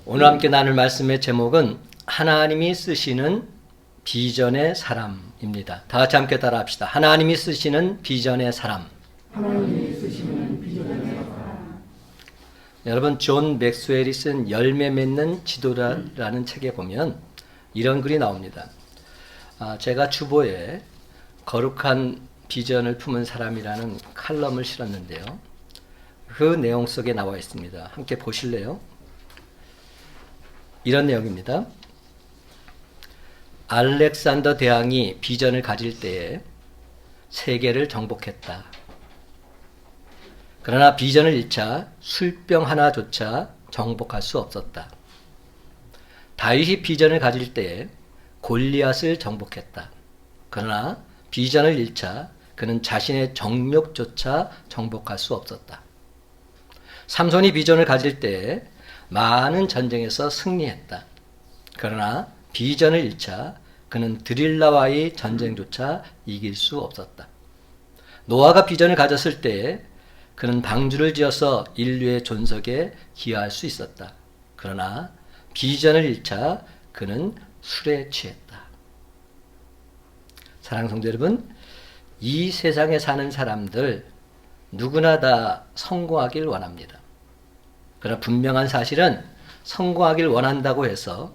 오늘 함께 나눌 말씀의 제목은 하나님이 쓰시는 비전의 사람입니다. 다 같이 함께 따라합시다. 하나님이 쓰시는 비전의 사람. 하나님이 쓰시는 비전의 사람. 여러분, 존 맥스웰이 쓴 열매 맺는 지도라는 책에 보면 이런 글이 나옵니다. 제가 주보에 거룩한 비전을 품은 사람이라는 칼럼을 실었는데요. 그 내용 속에 나와 있습니다. 함께 보실래요? 이런 내용입니다. 알렉산더 대왕이 비전을 가질 때에 세계를 정복했다. 그러나 비전을 잃자 술병 하나조차 정복할 수 없었다. 다윗이 비전을 가질 때에 골리앗을 정복했다. 그러나 비전을 잃자 그는 자신의 정욕조차 정복할 수 없었다. 삼손이 비전을 가질 때에 많은 전쟁에서 승리했다. 그러나 비전을 잃자 그는 드릴라와의 전쟁조차 이길 수 없었다. 노아가 비전을 가졌을 때에 그는 방주를 지어서 인류의 존속에 기여할 수 있었다. 그러나 비전을 잃자 그는 술에 취했다. 사랑하는 성도 여러분, 이 세상에 사는 사람들 누구나 다 성공하길 원합니다. 그러나 분명한 사실은 성공하길 원한다고 해서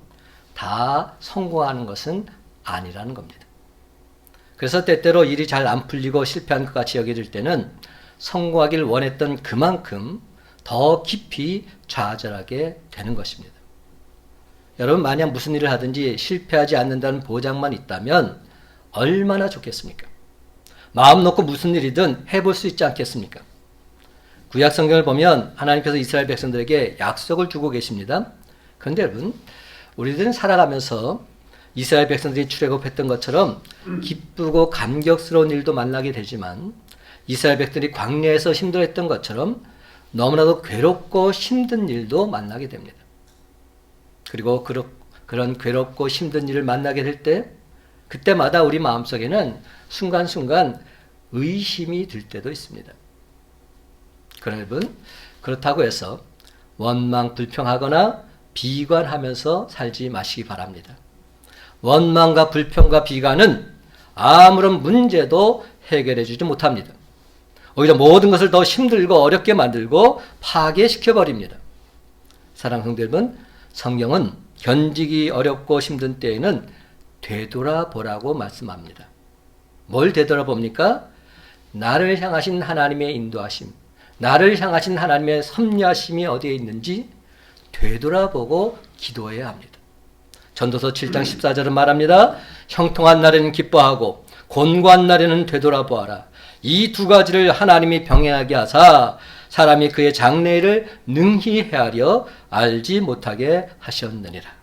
다 성공하는 것은 아니라는 겁니다. 그래서 때때로 일이 잘 안 풀리고 실패한 것 같이 여겨질 때는 성공하길 원했던 그만큼 더 깊이 좌절하게 되는 것입니다. 여러분, 만약 무슨 일을 하든지 실패하지 않는다는 보장만 있다면 얼마나 좋겠습니까? 마음 놓고 무슨 일이든 해볼 수 있지 않겠습니까? 구약 성경을 보면 하나님께서 이스라엘 백성들에게 약속을 주고 계십니다. 그런데 여러분, 우리들은 살아가면서 이스라엘 백성들이 출애굽했던 것처럼 기쁘고 감격스러운 일도 만나게 되지만 이스라엘 백성들이 광야에서 힘들었던 것처럼 너무나도 괴롭고 힘든 일도 만나게 됩니다. 그리고 그런 괴롭고 힘든 일을 만나게 될 때 그때마다 우리 마음속에는 순간순간 의심이 들 때도 있습니다. 그러나 여러분, 그렇다고 해서 원망 불평하거나 비관하면서 살지 마시기 바랍니다. 원망과 불평과 비관은 아무런 문제도 해결해 주지 못합니다. 오히려 모든 것을 더 힘들고 어렵게 만들고 파괴시켜 버립니다. 사랑하는 성도 여러분, 성경은 견디기 어렵고 힘든 때에는 되돌아보라고 말씀합니다. 뭘 되돌아봅니까? 나를 향하신 하나님의 인도하심, 나를 향하신 하나님의 섭리하심이 어디에 있는지 되돌아보고 기도해야 합니다. 전도서 7장 14절은 말합니다. 형통한 날에는 기뻐하고 곤고한 날에는 되돌아보아라. 이 두 가지를 하나님이 병행하게 하사 사람이 그의 장래를 능히 헤아려 알지 못하게 하셨느니라.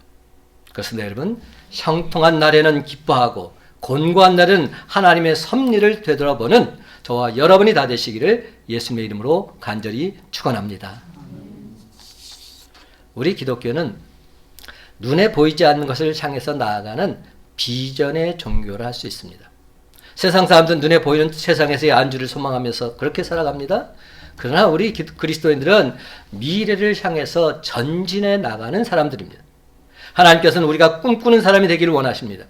그래서 여러분, 형통한 날에는 기뻐하고 곤고한 날은 하나님의 섭리를 되돌아보는 저와 여러분이 다 되시기를 예수님의 이름으로 간절히 축원합니다. 우리 기독교는 눈에 보이지 않는 것을 향해서 나아가는 비전의 종교를 할 수 있습니다. 세상 사람들은 눈에 보이는 세상에서의 안주를 소망하면서 그렇게 살아갑니다. 그러나 우리 그리스도인들은 미래를 향해서 전진해 나가는 사람들입니다. 하나님께서는 우리가 꿈꾸는 사람이 되기를 원하십니다.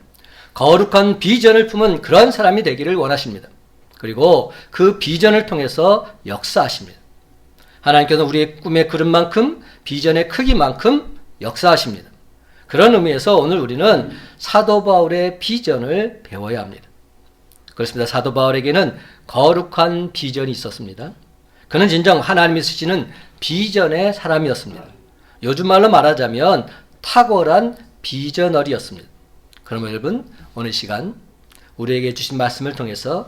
거룩한 비전을 품은 그런 사람이 되기를 원하십니다. 그리고 그 비전을 통해서 역사하십니다. 하나님께서는 우리의 꿈의 그릇만큼 비전의 크기만큼 역사하십니다. 그런 의미에서 오늘 우리는 사도 바울의 비전을 배워야 합니다. 그렇습니다. 사도 바울에게는 거룩한 비전이 있었습니다. 그는 진정 하나님이 쓰시는 비전의 사람이었습니다. 요즘 말로 말하자면 탁월한 비저너리였습니다. 그러면 여러분, 오늘 시간 우리에게 주신 말씀을 통해서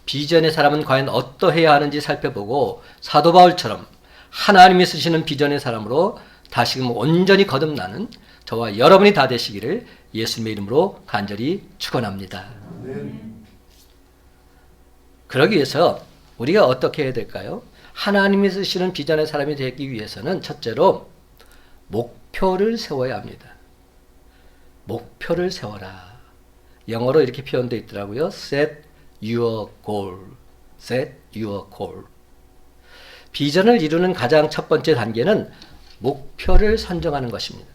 비전의 사람은 과연 어떠해야 하는지 살펴보고 사도 바울처럼 하나님이 쓰시는 비전의 사람으로 다시금 온전히 거듭나는 저와 여러분이 다 되시기를 예수님의 이름으로 간절히 축원합니다. 그러기 위해서 우리가 어떻게 해야 될까요? 하나님이 쓰시는 비전의 사람이 되기 위해서는 첫째로 목표를 세워야 합니다. 목표를 세워라. 영어로 이렇게 표현되어 있더라고요. Set your goal. Set your goal. 비전을 이루는 가장 첫 번째 단계는 목표를 선정하는 것입니다.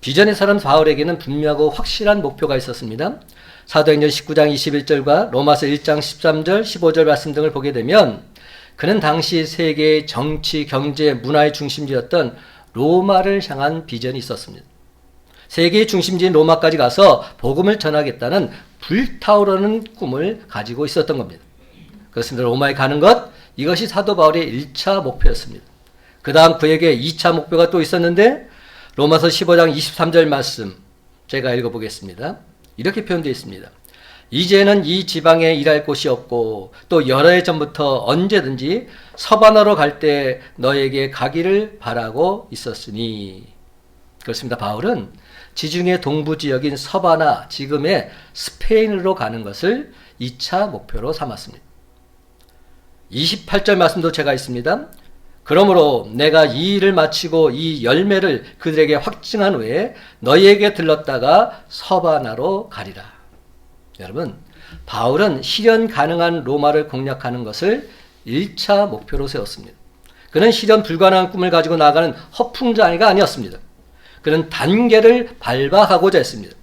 비전의 사람 바울에게는 분명하고 확실한 목표가 있었습니다. 사도행전 19장 21절과 로마서 1장 13절, 15절 말씀 등을 보게 되면 그는 당시 세계의 정치, 경제, 문화의 중심지였던 로마를 향한 비전이 있었습니다. 세계의 중심지인 로마까지 가서 복음을 전하겠다는 불타오르는 꿈을 가지고 있었던 겁니다. 그렇습니다. 로마에 가는 것, 이것이 사도 바울의 1차 목표였습니다. 그 다음 그에게 2차 목표가 또 있었는데 로마서 15장 23절 말씀 제가 읽어보겠습니다. 이렇게 표현되어 있습니다. 이제는 이 지방에 일할 곳이 없고 또 여러 해 전부터 언제든지 서바나로 갈 때 너에게 가기를 바라고 있었으니. 그렇습니다. 바울은 지중해 동부 지역인 서바나, 지금의 스페인으로 가는 것을 2차 목표로 삼았습니다. 28절 말씀도 제가 있습니다. 그러므로 내가 이 일을 마치고 이 열매를 그들에게 확증한 후에 너희에게 들렀다가 서바나로 가리라. 여러분, 바울은 실현 가능한 로마를 공략하는 것을 1차 목표로 세웠습니다. 그는 실현 불가능한 꿈을 가지고 나가는 허풍장이가 아니었습니다. 그는 단계를 밟아가고자 했습니다.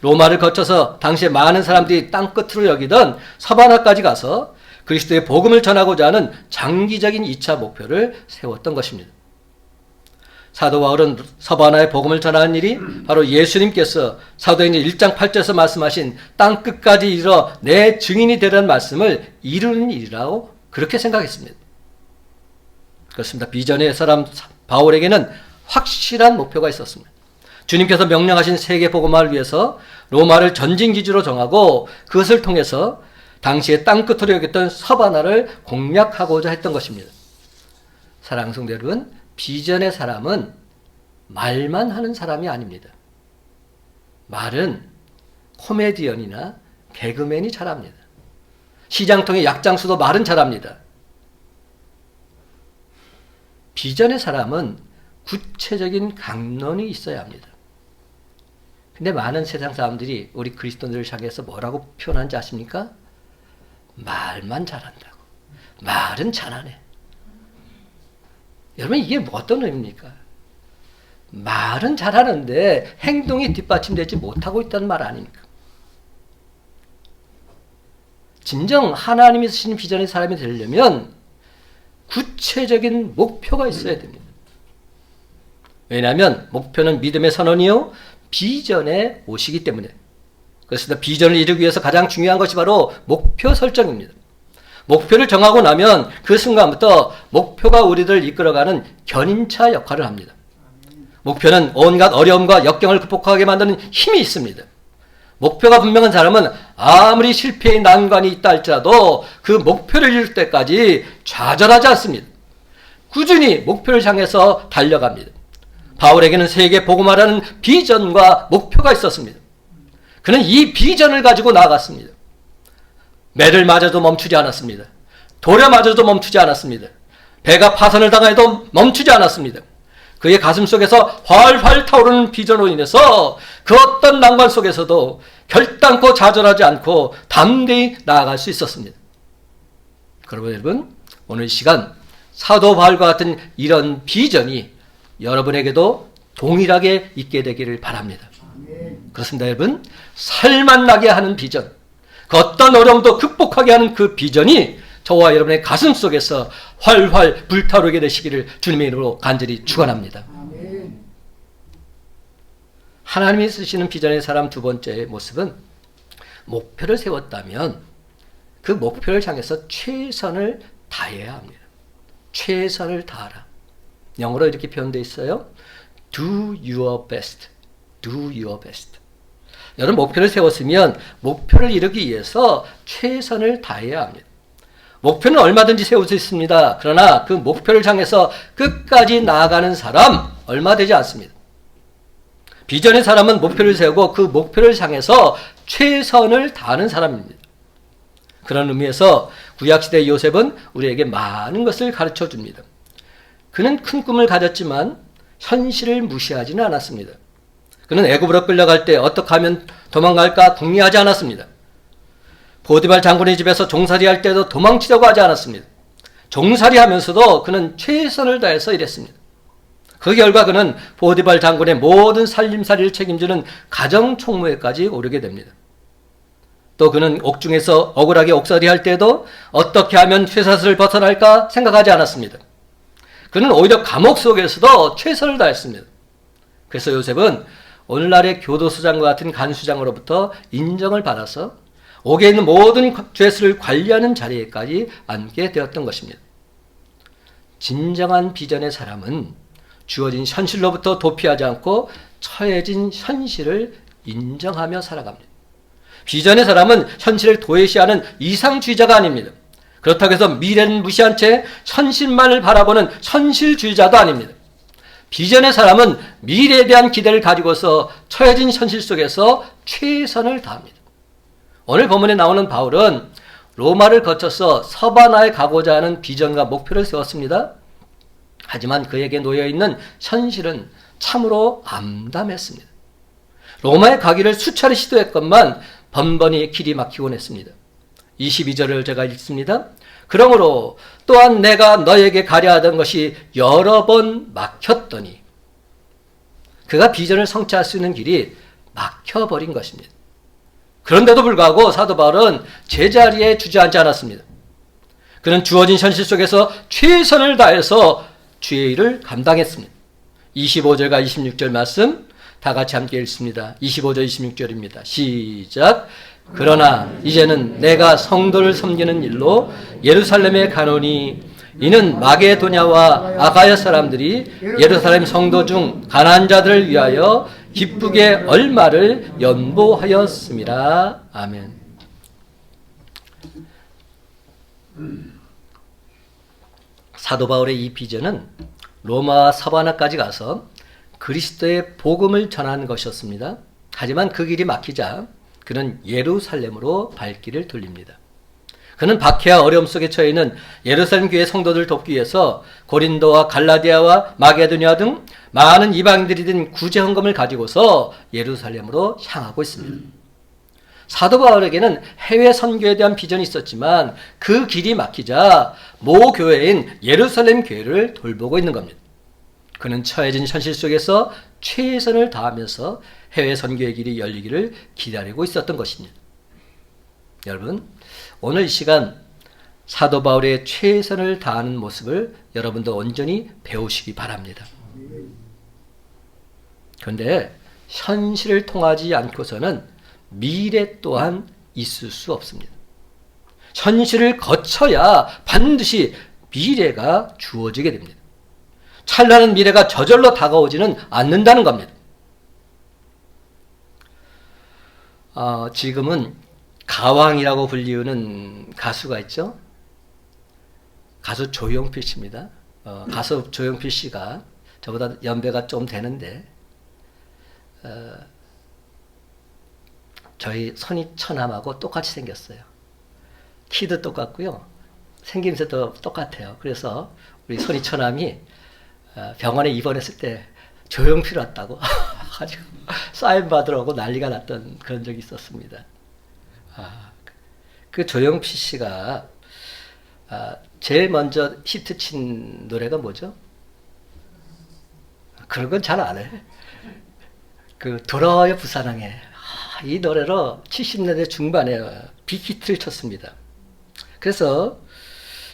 로마를 거쳐서 당시에 많은 사람들이 땅끝으로 여기던 서바나까지 가서 그리스도의 복음을 전하고자 하는 장기적인 2차 목표를 세웠던 것입니다. 사도 바울은 서바나의 복음을 전하는 일이 바로 예수님께서 사도행전 1장 8절에서 말씀하신 땅끝까지 이르러 내 증인이 되라는 말씀을 이루는 일이라고 그렇게 생각했습니다. 그렇습니다. 비전의 사람 바울에게는 확실한 목표가 있었습니다. 주님께서 명령하신 세계 복음화를 위해서 로마를 전진기지로 정하고 그것을 통해서 당시에 땅끝으로 여겼던 서바나를 공략하고자 했던 것입니다. 사랑하는 성도 여러분, 비전의 사람은 말만 하는 사람이 아닙니다. 말은 코미디언이나 개그맨이 잘합니다. 시장통의 약장수도 말은 잘합니다. 비전의 사람은 구체적인 강론이 있어야 합니다. 근데 많은 세상 사람들이 우리 그리스도인들을 향해서 뭐라고 표현하는지 아십니까? 말만 잘한다고. 말은 잘하네. 여러분, 이게 어떤 의미입니까? 말은 잘하는데 행동이 뒷받침되지 못하고 있다는 말 아닙니까? 진정 하나님이 쓰시는 비전의 사람이 되려면 구체적인 목표가 있어야 됩니다. 왜냐하면 목표는 믿음의 선언이요 비전의 옷이기 때문에. 그래서 비전을 이루기 위해서 가장 중요한 것이 바로 목표 설정입니다. 목표를 정하고 나면 그 순간부터 목표가 우리들을 이끌어가는 견인차 역할을 합니다. 목표는 온갖 어려움과 역경을 극복하게 만드는 힘이 있습니다. 목표가 분명한 사람은 아무리 실패의 난관이 있다 할지라도 그 목표를 이룰 때까지 좌절하지 않습니다. 꾸준히 목표를 향해서 달려갑니다. 바울에게는 세계 복음화라는 비전과 목표가 있었습니다. 그는 이 비전을 가지고 나아갔습니다. 매를 맞아도 멈추지 않았습니다. 돌에 맞아도 멈추지 않았습니다. 배가 파선을 당해도 멈추지 않았습니다. 그의 가슴 속에서 활활 타오르는 비전으로 인해서 그 어떤 난관 속에서도 결단코 좌절하지 않고 담대히 나아갈 수 있었습니다. 그러면 여러분, 오늘 시간 사도 바울과 같은 이런 비전이 여러분에게도 동일하게 있게 되기를 바랍니다. 그렇습니다, 여러분. 살만 나게 하는 비전, 그 어떤 어려움도 극복하게 하는 그 비전이 저와 여러분의 가슴 속에서 활활 불타오르게 되시기를 주님의 이름으로 간절히 축원합니다. 하나님이 쓰시는 비전의 사람 두 번째 모습은 목표를 세웠다면 그 목표를 향해서 최선을 다해야 합니다. 최선을 다하라. 영어로 이렇게 표현되어 있어요. Do your best. Do your best. 여러분, 목표를 세웠으면 목표를 이루기 위해서 최선을 다해야 합니다. 목표는 얼마든지 세울 수 있습니다. 그러나 그 목표를 향해서 끝까지 나아가는 사람 얼마 되지 않습니다. 비전의 사람은 목표를 세우고 그 목표를 향해서 최선을 다하는 사람입니다. 그런 의미에서 구약시대 요셉은 우리에게 많은 것을 가르쳐 줍니다. 그는 큰 꿈을 가졌지만 현실을 무시하지는 않았습니다. 그는 애굽으로 끌려갈 때 어떻게 하면 도망갈까 궁리하지 않았습니다. 보디발 장군의 집에서 종살이 할 때도 도망치려고 하지 않았습니다. 종살이 하면서도 그는 최선을 다해서 일했습니다. 그 결과 그는 보디발 장군의 모든 살림살이를 책임지는 가정총무에까지 오르게 됩니다. 또 그는 옥중에서 억울하게 옥살이할 때도 어떻게 하면 쇠사슬을 벗어날까 생각하지 않았습니다. 그는 오히려 감옥 속에서도 최선을 다했습니다. 그래서 요셉은 오늘날의 교도소장과 같은 간수장으로부터 인정을 받아서 옥에 있는 모든 죄수를 관리하는 자리에까지 앉게 되었던 것입니다. 진정한 비전의 사람은 주어진 현실로부터 도피하지 않고 처해진 현실을 인정하며 살아갑니다. 비전의 사람은 현실을 도외시하는 이상주의자가 아닙니다. 그렇다고 해서 미래는 무시한 채 현실만을 바라보는 현실주의자도 아닙니다. 비전의 사람은 미래에 대한 기대를 가지고서 처해진 현실 속에서 최선을 다합니다. 오늘 본문에 나오는 바울은 로마를 거쳐서 서바나에 가고자 하는 비전과 목표를 세웠습니다. 하지만 그에게 놓여있는 현실은 참으로 암담했습니다. 로마에 가기를 수차례 시도했건만 번번이 길이 막히곤 했습니다. 22절을 제가 읽습니다. 그러므로 또한 내가 너에게 가려 하던 것이 여러 번 막혔더니, 그가 비전을 성취할 수 있는 길이 막혀버린 것입니다. 그런데도 불구하고 사도 바울은 제자리에 주저앉지 않았습니다. 그는 주어진 현실 속에서 최선을 다해서 주의 일을 감당했습니다. 25절과 26절 말씀 다 같이 함께 읽습니다. 25절 26절입니다. 시작. 그러나 이제는 내가 성도를 섬기는 일로 예루살렘에 가노니 이는 마게도냐와 아가야 사람들이 예루살렘 성도 중 가난한 자들을 위하여 기쁘게 얼마를 연보하였습니다. 아멘. 사도 바울의 이 비전은 로마와 서바나까지 가서 그리스도의 복음을 전하는 것이었습니다. 하지만 그 길이 막히자 그는 예루살렘으로 발길을 돌립니다. 그는 박해와 어려움 속에 처해 있는 예루살렘 교회 성도들을 돕기 위해서 고린도와 갈라디아와 마게도니아 등 많은 이방인들이 든 구제 헌금을 가지고서 예루살렘으로 향하고 있습니다. 사도 바울에게는 해외 선교에 대한 비전이 있었지만 그 길이 막히자 모 교회인 예루살렘 교회를 돌보고 있는 겁니다. 그는 처해진 현실 속에서 최선을 다하면서 해외 선교의 길이 열리기를 기다리고 있었던 것입니다. 여러분, 오늘 이 시간 사도 바울의 최선을 다하는 모습을 여러분도 온전히 배우시기 바랍니다. 그런데 현실을 통하지 않고서는 미래 또한 있을 수 없습니다. 현실을 거쳐야 반드시 미래가 주어지게 됩니다. 찬란한 미래가 저절로 다가오지는 않는다는 겁니다. 지금은 가왕이라고 불리우는 가수가 있죠. 가수 조용필 씨입니다. 가수 조용필 씨가 저보다 연배가 좀 되는데 저희 선희 처남하고 똑같이 생겼어요. 키도 똑같고요. 생김새도 똑같아요. 그래서 우리 선희 처남이 병원에 입원했을 때 조용필 왔다고 가지고 사인 받으러 오고 난리가 났던 그런 적이 있었습니다. 그 조용필 씨가 제일 먼저 히트친 노래가 뭐죠? 그런 건 잘 안 해. 그 돌아와요 부산항에, 이 노래로 70년대 중반에 빅히트를 쳤습니다. 그래서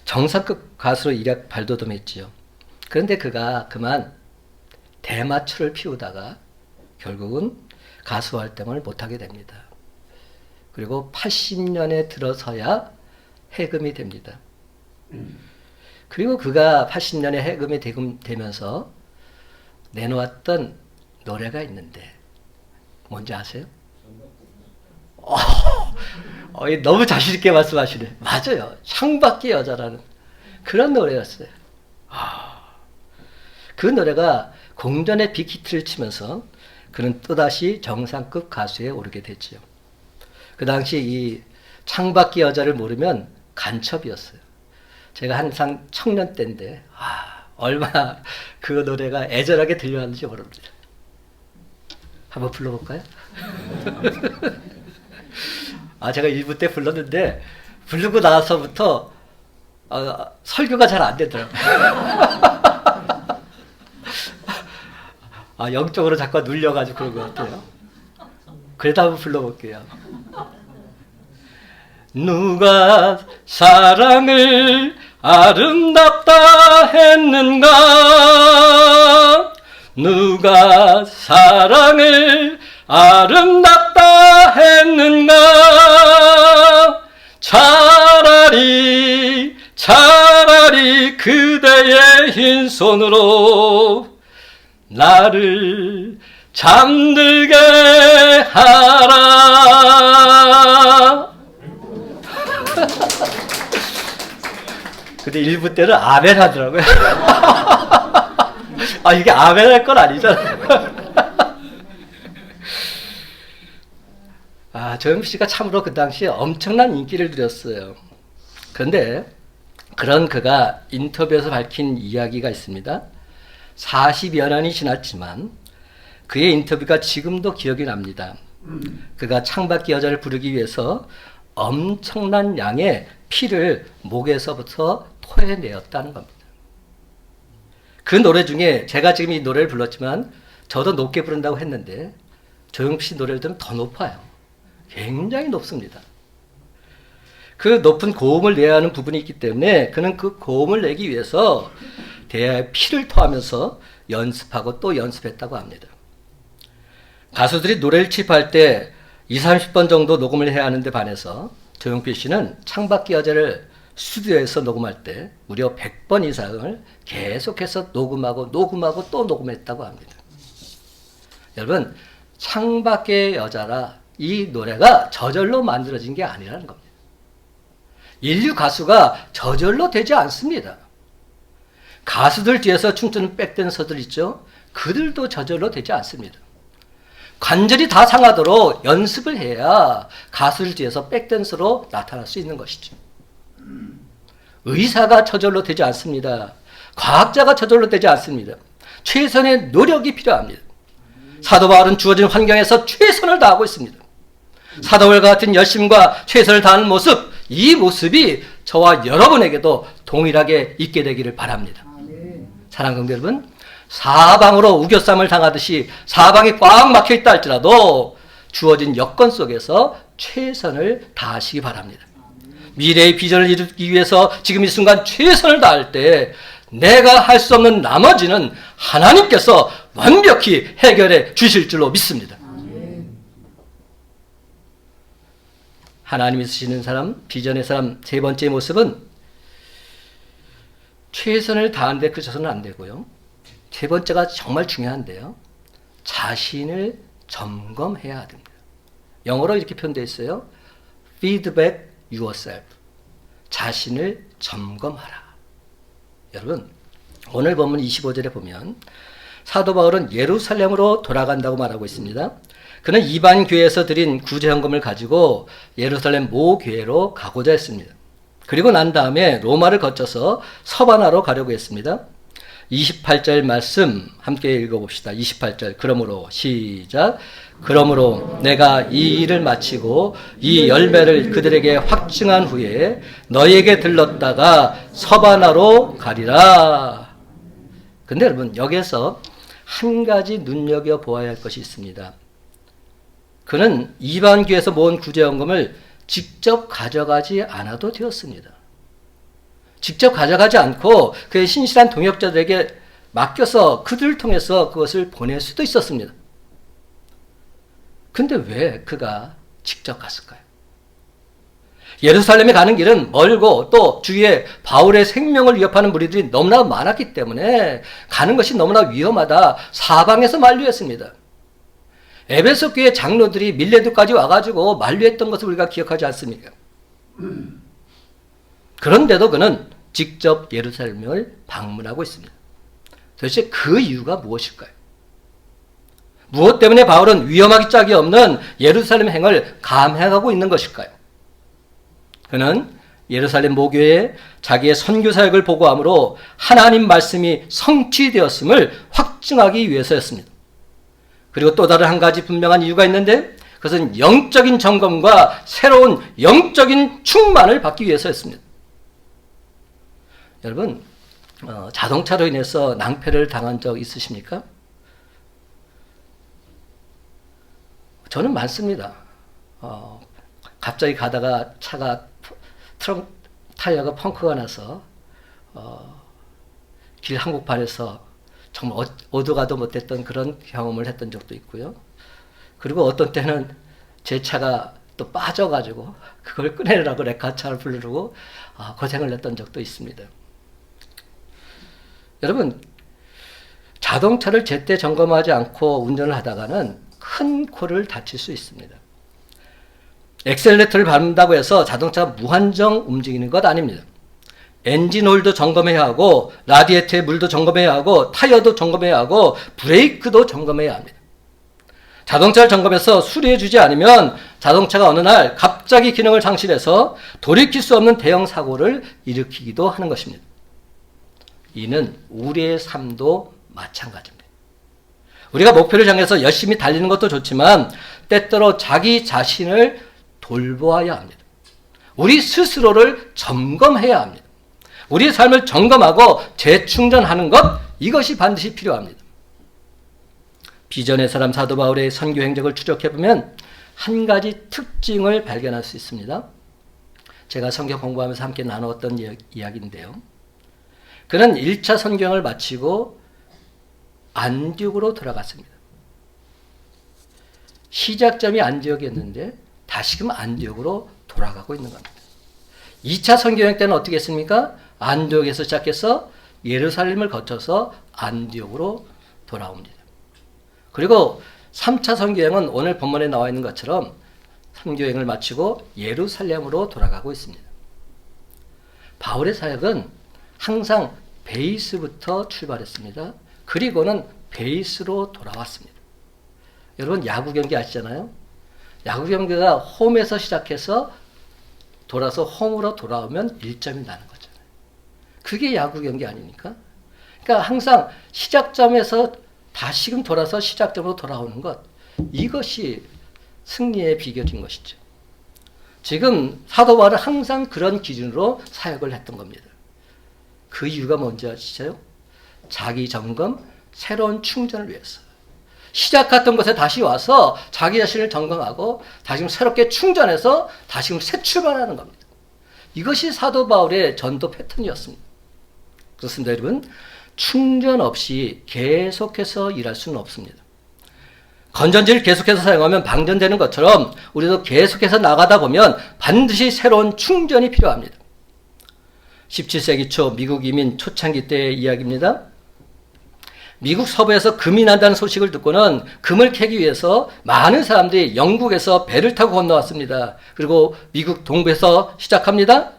정상급 가수로 일약 발돋움했지요. 그런데 그가 그만 대마초를 피우다가 결국은 가수 활동을 못하게 됩니다. 그리고 80년에 들어서야 해금이 됩니다. 그리고 그가 80년에 해금이 되면서 내놓았던 노래가 있는데 뭔지 아세요? 너무 자신있게 말씀하시네. 맞아요. 창밖의 여자라는 그런 노래였어요. 그 노래가 공전의 빅히트를 치면서 그는 또다시 정상급 가수에 오르게 됐지요. 그 당시 이 창밖의 여자를 모르면 간첩이었어요. 제가 항상 청년 때인데 얼마나 그 노래가 애절하게 들려왔는지 모릅니다. 한번 불러볼까요? 제가 일부 때 불렀는데 부르고 나서부터 설교가 잘 안 되더라고요. 영적으로 자꾸 눌려가지고 그런 것 같아요. 그래도 한번 불러볼게요. 누가 사랑을 아름답다 했는가? 누가 사랑을 아름답다 했는가? 차라리 그대의 흰 손으로 나를 잠들게 하라. 근데 일부 때는 아멘 하더라고요. 이게 아멘 할 건 아니잖아요. 조영필 씨가 참으로 그 당시에 엄청난 인기를 누렸어요. 그런데 그런 그가 인터뷰에서 밝힌 이야기가 있습니다. 40여 년이 지났지만 그의 인터뷰가 지금도 기억이 납니다. 그가 창밖의 여자를 부르기 위해서 엄청난 양의 피를 목에서부터 토해내었다는 겁니다. 그 노래 중에 제가 지금 이 노래를 불렀지만 저도 높게 부른다고 했는데 조영필 씨 노래를 들으면 더 높아요. 굉장히 높습니다. 그 높은 고음을 내야 하는 부분이 있기 때문에 그는 그 고음을 내기 위해서 대야에 피를 토하면서 연습하고 또 연습했다고 합니다. 가수들이 노래를 취입할 때 20, 30번 정도 녹음을 해야 하는데 반해서 조영필 씨는 창밖의 여자를 스튜디오에서 녹음할 때 무려 100번 이상을 계속해서 녹음하고 또 녹음했다고 합니다. 여러분, 창밖의 여자라 이 노래가 저절로 만들어진 게 아니라는 겁니다. 인류 가수가 저절로 되지 않습니다. 가수들 뒤에서 춤추는 백댄서들 있죠? 그들도 저절로 되지 않습니다. 관절이 다 상하도록 연습을 해야 가수들 뒤에서 백댄서로 나타날 수 있는 것이죠. 의사가 저절로 되지 않습니다. 과학자가 저절로 되지 않습니다. 최선의 노력이 필요합니다. 사도 바울은 주어진 환경에서 최선을 다하고 있습니다. 사도 바울과 같은 열심과 최선을 다하는 모습, 이 모습이 저와 여러분에게도 동일하게 있게 되기를 바랍니다. 사랑하는 성도 여러분, 사방으로 우겨쌈을 당하듯이 사방이 꽉 막혀 있다 할지라도 주어진 여건 속에서 최선을 다하시기 바랍니다. 미래의 비전을 이루기 위해서 지금 이 순간 최선을 다할 때 내가 할 수 없는 나머지는 하나님께서 완벽히 해결해 주실 줄로 믿습니다. 하나님이 쓰시는 사람, 비전의 사람 세 번째 모습은 최선을 다하는데 그쳐서는 안 되고요. 세 번째가 정말 중요한데요. 자신을 점검해야 됩니다. 영어로 이렇게 표현되어 있어요. Feedback yourself. 자신을 점검하라. 여러분, 오늘 본문 25절에 보면 사도 바울은 예루살렘으로 돌아간다고 말하고 있습니다. 그는 이방 교회에서 드린 구제 헌금을 가지고 예루살렘 모 교회로 가고자 했습니다. 그리고 난 다음에 로마를 거쳐서 서바나로 가려고 했습니다. 28절 말씀 함께 읽어봅시다. 28절. 그러므로 시작. 그러므로 내가 이 일을 마치고 이 열매를 그들에게 확증한 후에 너희에게 들렀다가 서바나로 가리라. 근데 여러분, 여기에서 한 가지 눈여겨보아야 할 것이 있습니다. 그는 이방교에서 모은 구제헌금을 직접 가져가지 않아도 되었습니다. 직접 가져가지 않고 그의 신실한 동역자들에게 맡겨서 그들을 통해서 그것을 보낼 수도 있었습니다. 근데 왜 그가 직접 갔을까요? 예루살렘에 가는 길은 멀고 또 주위에 바울의 생명을 위협하는 무리들이 너무나 많았기 때문에 가는 것이 너무나 위험하다 사방에서 만류했습니다. 에베소 교회 장로들이 밀레도까지 와가지고 만류했던 것을 우리가 기억하지 않습니까? 그런데도 그는 직접 예루살렘을 방문하고 있습니다. 도대체 그 이유가 무엇일까요? 무엇 때문에 바울은 위험하기 짝이 없는 예루살렘 행을 감행하고 있는 것일까요? 그는 예루살렘 모교에 자기의 선교 사역을 보고함으로 하나님 말씀이 성취되었음을 확증하기 위해서였습니다. 그리고 또 다른 한 가지 분명한 이유가 있는데 그것은 영적인 점검과 새로운 영적인 충만을 받기 위해서였습니다. 여러분, 자동차로 인해서 낭패를 당한 적 있으십니까? 저는 많습니다. 갑자기 가다가 차가 트렁크 타이어가 펑크가 나서 길 한복판에서 정말 어디 가도 못했던 그런 경험을 했던 적도 있고요. 그리고 어떤 때는 제 차가 또 빠져가지고 그걸 꺼내려고 레카차를 부르고 고생을 했던 적도 있습니다. 여러분, 자동차를 제때 점검하지 않고 운전을 하다가는 큰 코를 다칠 수 있습니다. 엑셀레이터를 밟는다고 해서 자동차가 무한정 움직이는 것 아닙니다. 엔진 오일도 점검해야 하고 라디에이터의 물도 점검해야 하고 타이어도 점검해야 하고 브레이크도 점검해야 합니다. 자동차를 점검해서 수리해 주지 않으면 자동차가 어느 날 갑자기 기능을 상실해서 돌이킬 수 없는 대형 사고를 일으키기도 하는 것입니다. 이는 우리의 삶도 마찬가지입니다. 우리가 목표를 향해서 열심히 달리는 것도 좋지만 때때로 자기 자신을 돌보아야 합니다. 우리 스스로를 점검해야 합니다. 우리의 삶을 점검하고 재충전하는 것, 이것이 반드시 필요합니다. 비전의 사람 사도 바울의 선교 행적을 추적해보면 한 가지 특징을 발견할 수 있습니다. 제가 성경 공부하면서 함께 나누었던 이야기인데요. 그는 1차 선교행을 마치고 안디옥으로 돌아갔습니다. 시작점이 안디옥이었는데 다시금 안디옥으로 돌아가고 있는 겁니다. 2차 선교행 때는 어떻게 했습니까? 안디옥에서 시작해서 예루살렘을 거쳐서 안디옥으로 돌아옵니다. 그리고 3차 선교행은 오늘 본문에 나와 있는 것처럼 선교행을 마치고 예루살렘으로 돌아가고 있습니다. 바울의 사역은 항상 베이스부터 출발했습니다. 그리고는 베이스로 돌아왔습니다. 여러분, 야구 경기 아시잖아요? 야구 경기가 홈에서 시작해서 돌아서 홈으로 돌아오면 1점이 나는 거잖아요. 그게 야구 경기 아닙니까? 그러니까 항상 시작점에서 다시금 돌아서 시작점으로 돌아오는 것, 이것이 승리의 비결인 것이죠. 지금 사도 바울은 항상 그런 기준으로 사역을 했던 겁니다. 그 이유가 뭔지 아시죠? 자기 점검, 새로운 충전을 위해서. 시작했던 곳에 다시 와서 자기 자신을 점검하고 다시금 새롭게 충전해서 다시금 새 출발하는 겁니다. 이것이 사도 바울의 전도 패턴이었습니다. 그렇습니다, 여러분. 충전 없이 계속해서 일할 수는 없습니다. 건전지를 계속해서 사용하면 방전되는 것처럼 우리도 계속해서 나가다 보면 반드시 새로운 충전이 필요합니다. 17세기 초 미국 이민 초창기 때의 이야기입니다. 미국 서부에서 금이 난다는 소식을 듣고는 금을 캐기 위해서 많은 사람들이 영국에서 배를 타고 건너왔습니다. 그리고 미국 동부에서 시작합니다.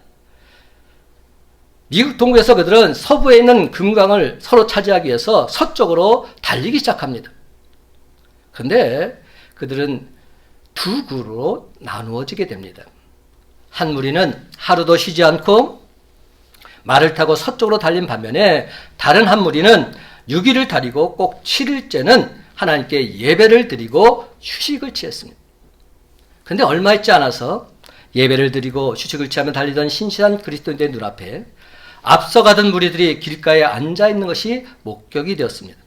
미국 동부에서 그들은 서부에 있는 금광을 서로 차지하기 위해서 서쪽으로 달리기 시작합니다. 그런데 그들은 두 그룹으로 나누어지게 됩니다. 한 무리는 하루도 쉬지 않고 말을 타고 서쪽으로 달린 반면에 다른 한 무리는 6일을 다니고 꼭 7일째는 하나님께 예배를 드리고 휴식을 취했습니다. 그런데 얼마 있지 않아서 예배를 드리고 휴식을 취하며 달리던 신실한 그리스도인들의 눈앞에 앞서가던 무리들이 길가에 앉아있는 것이 목격이 되었습니다.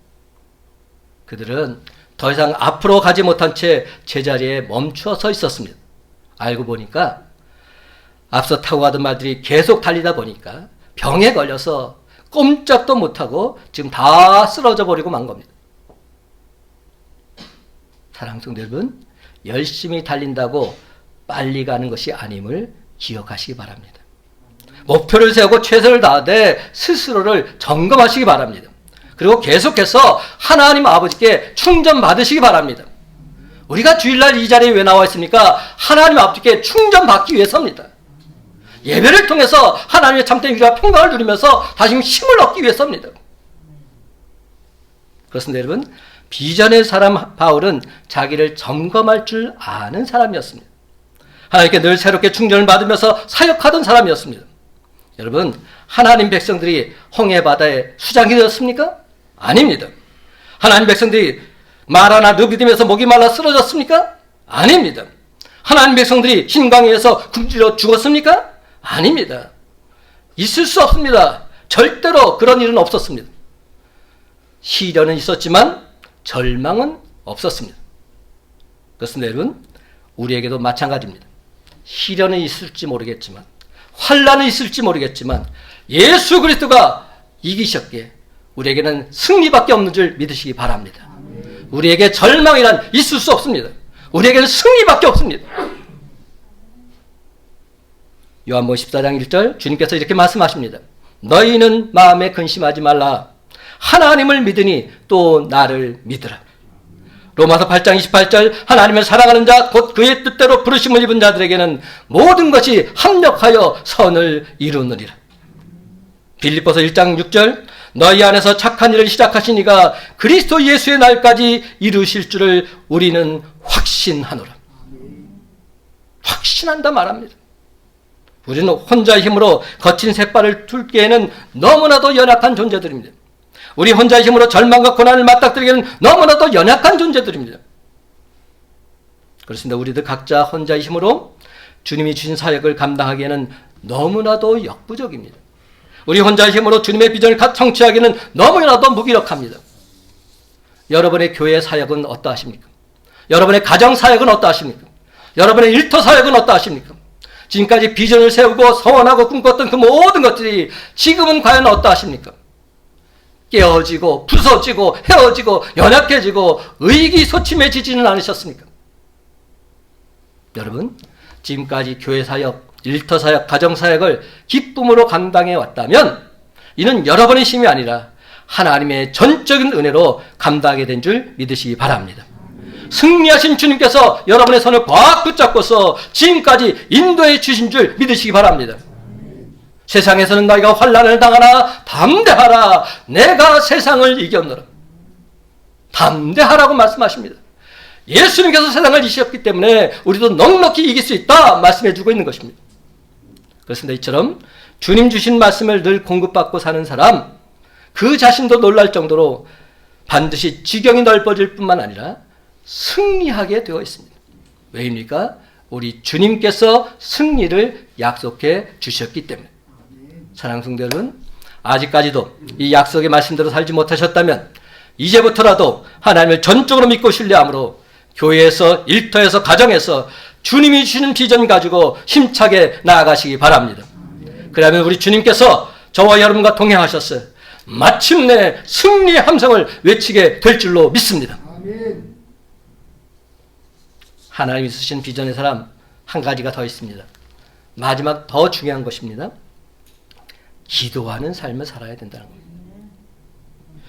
그들은 더 이상 앞으로 가지 못한 채 제자리에 멈추어 서 있었습니다. 알고 보니까 앞서 타고 가던 말들이 계속 달리다 보니까 병에 걸려서 꼼짝도 못하고 지금 다 쓰러져 버리고 만 겁니다. 사랑하는 성도 여러분, 열심히 달린다고 빨리 가는 것이 아님을 기억하시기 바랍니다. 목표를 세우고 최선을 다하되 스스로를 점검하시기 바랍니다. 그리고 계속해서 하나님 아버지께 충전받으시기 바랍니다. 우리가 주일날 이 자리에 왜 나와 있습니까? 하나님 아버지께 충전받기 위해서입니다. 예배를 통해서 하나님의 참된 위로와 평강을 누리면서 다시 힘을 얻기 위해서입니다. 그렇습니다, 여러분. 비전의 사람 바울은 자기를 점검할 줄 아는 사람이었습니다. 하나님께 늘 새롭게 충전을 받으면서 사역하던 사람이었습니다. 여러분, 하나님 백성들이 홍해 바다에 수장이 되었습니까? 아닙니다. 하나님 백성들이 마라나 르비딤에서 목이 말라 쓰러졌습니까? 아닙니다. 하나님 백성들이 흰광야에서 굶주려 죽었습니까? 아닙니다. 있을 수 없습니다. 절대로 그런 일은 없었습니다. 시련은 있었지만 절망은 없었습니다. 그렇습니다, 여러분. 우리에게도 마찬가지입니다. 시련은 있을지 모르겠지만, 환난은 있을지 모르겠지만 예수 그리스도가 이기셨기에 우리에게는 승리밖에 없는 줄 믿으시기 바랍니다. 우리에게 절망이란 있을 수 없습니다. 우리에게는 승리밖에 없습니다. 요한복음 14장 1절 주님께서 이렇게 말씀하십니다. 너희는 마음에 근심하지 말라. 하나님을 믿으니 또 나를 믿으라. 로마서 8장 28절 하나님을 사랑하는 자 곧 그의 뜻대로 부르심을 입은 자들에게는 모든 것이 합력하여 선을 이루느니라. 빌립보서 1장 6절 너희 안에서 착한 일을 시작하시니가 그리스도 예수의 날까지 이루실 줄을 우리는 확신하노라. 확신한다 말합니다. 우리는 혼자의 힘으로 거친 샛발을 뚫기에는 너무나도 연약한 존재들입니다. 우리 혼자의 힘으로 절망과 고난을 맞닥뜨리기에는 너무나도 연약한 존재들입니다. 그렇습니다. 우리들 각자 혼자의 힘으로 주님이 주신 사역을 감당하기에는 너무나도 역부족입니다. 우리 혼자의 힘으로 주님의 비전을 성취하기에는 너무나도 무기력합니다. 여러분의 교회 사역은 어떠하십니까? 여러분의 가정 사역은 어떠하십니까? 여러분의 일터 사역은 어떠하십니까? 지금까지 비전을 세우고 서원하고 꿈꿨던 그 모든 것들이 지금은 과연 어떠하십니까? 깨어지고 부서지고 헤어지고 연약해지고 의기소침해지지는 않으셨습니까? 여러분, 지금까지 교회 사역, 일터 사역, 가정 사역을 기쁨으로 감당해 왔다면 이는 여러분의 힘이 아니라 하나님의 전적인 은혜로 감당하게 된 줄 믿으시기 바랍니다. 승리하신 주님께서 여러분의 손을 꽉 붙잡고서 지금까지 인도해 주신 줄 믿으시기 바랍니다. 세상에서는 너희가 환난을 당하나 담대하라. 내가 세상을 이겼노라. 담대하라고 말씀하십니다. 예수님께서 세상을 이기셨기 때문에 우리도 넉넉히 이길 수 있다 말씀해 주고 있는 것입니다. 그렇습니다. 이처럼 주님 주신 말씀을 늘 공급받고 사는 사람, 그 자신도 놀랄 정도로 반드시 지경이 넓어질 뿐만 아니라 승리하게 되어 있습니다. 왜입니까? 우리 주님께서 승리를 약속해 주셨기 때문에. 사랑하는 성도 여러분, 아직까지도 이 약속의 말씀대로 살지 못하셨다면 이제부터라도 하나님을 전적으로 믿고 신뢰함으로 교회에서, 일터에서, 가정에서 주님이 주시는 비전 가지고 힘차게 나아가시기 바랍니다. 그러면 우리 주님께서 저와 여러분과 동행하셨어요. 마침내 승리의 함성을 외치게 될 줄로 믿습니다. 하나님이 쓰신 비전의 사람 한 가지가 더 있습니다. 마지막 더 중요한 것입니다. 기도하는 삶을 살아야 된다는 겁니다.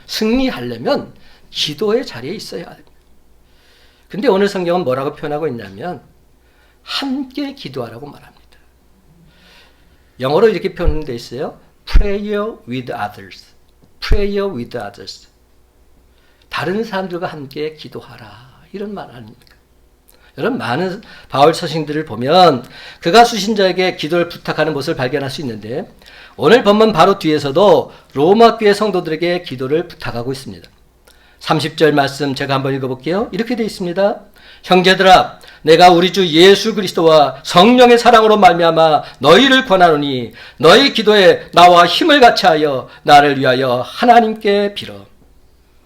승리하려면 기도의 자리에 있어야 합니다. 근데 오늘 성경은 뭐라고 표현하고 있냐면 함께 기도하라고 말합니다. 영어로 이렇게 표현되어 있어요. Prayer with others. Prayer with others. 다른 사람들과 함께 기도하라. 이런 말 아닙니까? 여러분, 많은 바울 서신들을 보면 그가 수신자에게 기도를 부탁하는 모습을 발견할 수 있는데 오늘 본문 바로 뒤에서도 로마 교회 성도들에게 기도를 부탁하고 있습니다. 30절 말씀 제가 한번 읽어볼게요. 이렇게 되어 있습니다. 형제들아, 내가 우리 주 예수 그리스도와 성령의 사랑으로 말미암아 너희를 권하노니 너희 기도에 나와 힘을 같이하여 나를 위하여 하나님께 빌어.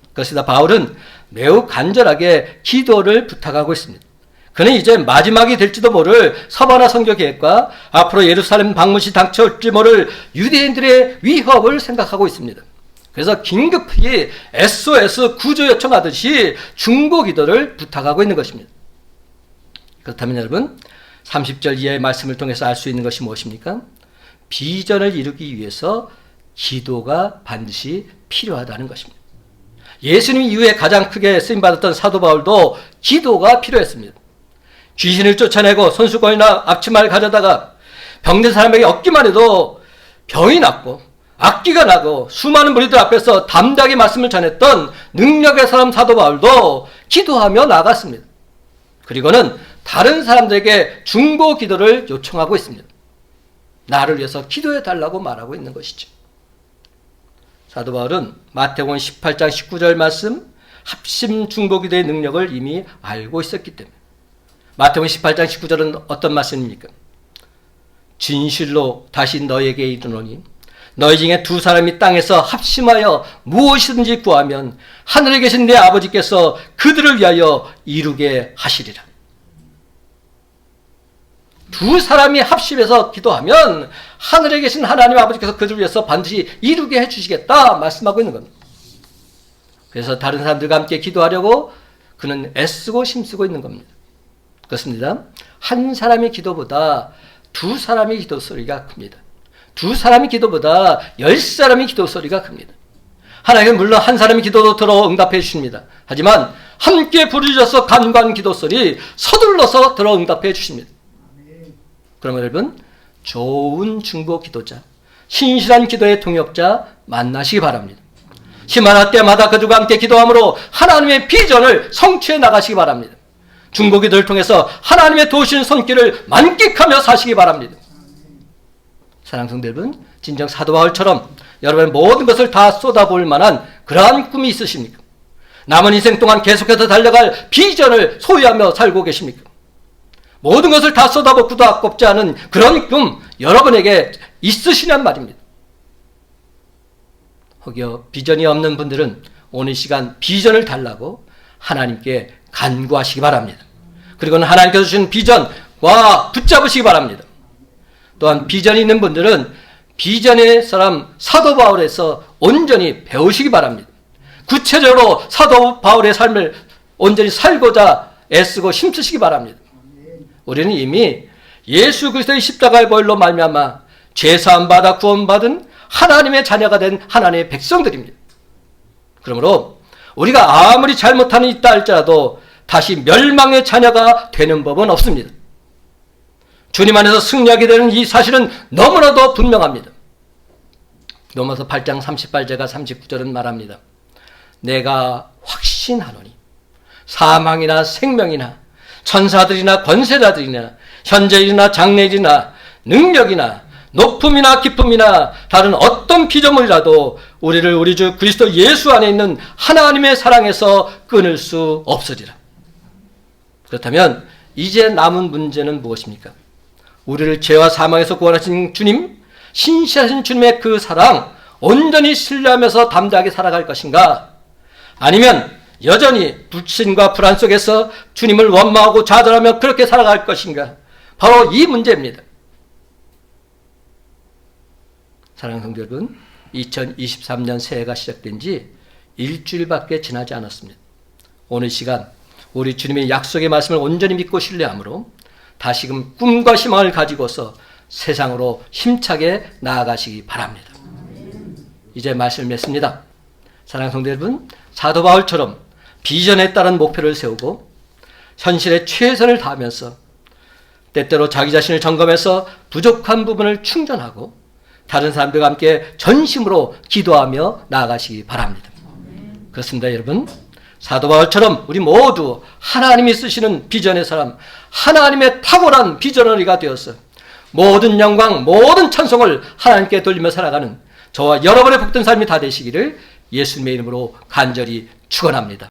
그것이다. 바울은 매우 간절하게 기도를 부탁하고 있습니다. 그는 이제 마지막이 될지도 모를 서바나 선교 계획과 앞으로 예루살렘 방문시 닥쳐올지 모를 유대인들의 위협을 생각하고 있습니다. 그래서 긴급히 SOS 구조 요청하듯이 중보 기도를 부탁하고 있는 것입니다. 그렇다면 여러분, 30절 이하의 말씀을 통해서 알 수 있는 것이 무엇입니까? 비전을 이루기 위해서 기도가 반드시 필요하다는 것입니다. 예수님 이후에 가장 크게 쓰임받았던 사도 바울도 기도가 필요했습니다. 귀신을 쫓아내고 손수건이나 앞치마를 가져다가 병든 사람에게 얻기만 해도 병이 낫고 악기가 나고 수많은 무리들 앞에서 담대하게 말씀을 전했던 능력의 사람 사도 바울도 기도하며 나갔습니다. 그리고는 다른 사람들에게 중보 기도를 요청하고 있습니다. 나를 위해서 기도해 달라고 말하고 있는 것이죠. 사도 바울은 마태복음 18장 19절 말씀 합심 중보 기도의 능력을 이미 알고 있었기 때문에 마태복음 18장 19절은 어떤 말씀입니까? 진실로 다시 너에게 이르노니 너희 중에 두 사람이 땅에서 합심하여 무엇이든지 구하면 하늘에 계신 내 아버지께서 그들을 위하여 이루게 하시리라. 두 사람이 합심해서 기도하면 하늘에 계신 하나님 아버지께서 그들을 위해서 반드시 이루게 해주시겠다 말씀하고 있는 겁니다. 그래서 다른 사람들과 함께 기도하려고 그는 애쓰고 힘쓰고 있는 겁니다. 그렇습니다. 한 사람의 기도보다 두 사람의 기도 소리가 큽니다. 두 사람의 기도보다 10사람의 기도 소리가 큽니다. 하나님은 물론 한 사람의 기도도 들어 응답해 주십니다. 하지만 함께 부르짖어서 간구한 기도 소리 서둘러서 들어 응답해 주십니다. 그러면 여러분, 좋은 중보 기도자, 신실한 기도의 동역자 만나시기 바랍니다. 심한할 때마다 그들과 함께 기도함으로 하나님의 비전을 성취해 나가시기 바랍니다. 중보 기도를 통해서 하나님의 도우시는 손길을 만끽하며 사시기 바랍니다. 사랑하는 성도 여러분, 진정 사도 바울처럼 여러분의 모든 것을 다 쏟아볼 만한 그러한 꿈이 있으십니까? 남은 인생 동안 계속해서 달려갈 비전을 소유하며 살고 계십니까? 모든 것을 다 쏟아붓고도 아깝지 않은 그런 꿈 여러분에게 있으시냔 말입니다. 혹여 비전이 없는 분들은 오늘 시간 비전을 달라고 하나님께 간구하시기 바랍니다. 그리고는 하나님께서 주신 비전과 붙잡으시기 바랍니다. 또한 비전이 있는 분들은 비전의 사람 사도 바울에서 온전히 배우시기 바랍니다. 구체적으로 사도 바울의 삶을 온전히 살고자 애쓰고 힘쓰시기 바랍니다. 우리는 이미 예수 그리스도의 십자가의 보혈로 말미암아 죄사함 받아 구원받은 하나님의 자녀가 된 하나님의 백성들입니다. 그러므로 우리가 아무리 잘못하는 있다 할지라도 다시 멸망의 자녀가 되는 법은 없습니다. 주님 안에서 승리하게 되는 이 사실은 너무나도 분명합니다. 로마서 8장 38절과 39절은 말합니다. 내가 확신하노니 사망이나 생명이나 천사들이나 권세자들이나 현재일이나 장래일이나 능력이나 높음이나 기쁨이나 다른 어떤 피조물이라도 우리를 우리 주 그리스도 예수 안에 있는 하나님의 사랑에서 끊을 수 없으리라. 그렇다면 이제 남은 문제는 무엇입니까? 우리를 죄와 사망에서 구원하신 주님, 신실하신 주님의 그 사랑 온전히 신뢰하면서 담대하게 살아갈 것인가? 아니면 여전히 불신과 불안 속에서 주님을 원망하고 좌절하며 그렇게 살아갈 것인가? 바로 이 문제입니다. 사랑하는 성도 여러분, 2023년 새해가 시작된 지 일주일밖에 지나지 않았습니다. 오늘 시간 우리 주님의 약속의 말씀을 온전히 믿고 신뢰함으로 다시금 꿈과 희망을 가지고서 세상으로 힘차게 나아가시기 바랍니다. 이제 말씀을 맺습니다. 사랑하는 성도 여러분, 사도 바울처럼 비전에 따른 목표를 세우고 현실에 최선을 다하면서 때때로 자기 자신을 점검해서 부족한 부분을 충전하고 다른 사람들과 함께 전심으로 기도하며 나아가시기 바랍니다. 그렇습니다, 여러분. 사도 바울처럼 우리 모두 하나님이 쓰시는 비전의 사람, 하나님의 탁월한 비전너리가 되어서 모든 영광, 모든 찬송을 하나님께 돌리며 살아가는 저와 여러분의 복된 삶이 다 되시기를 예수님의 이름으로 간절히 축원합니다.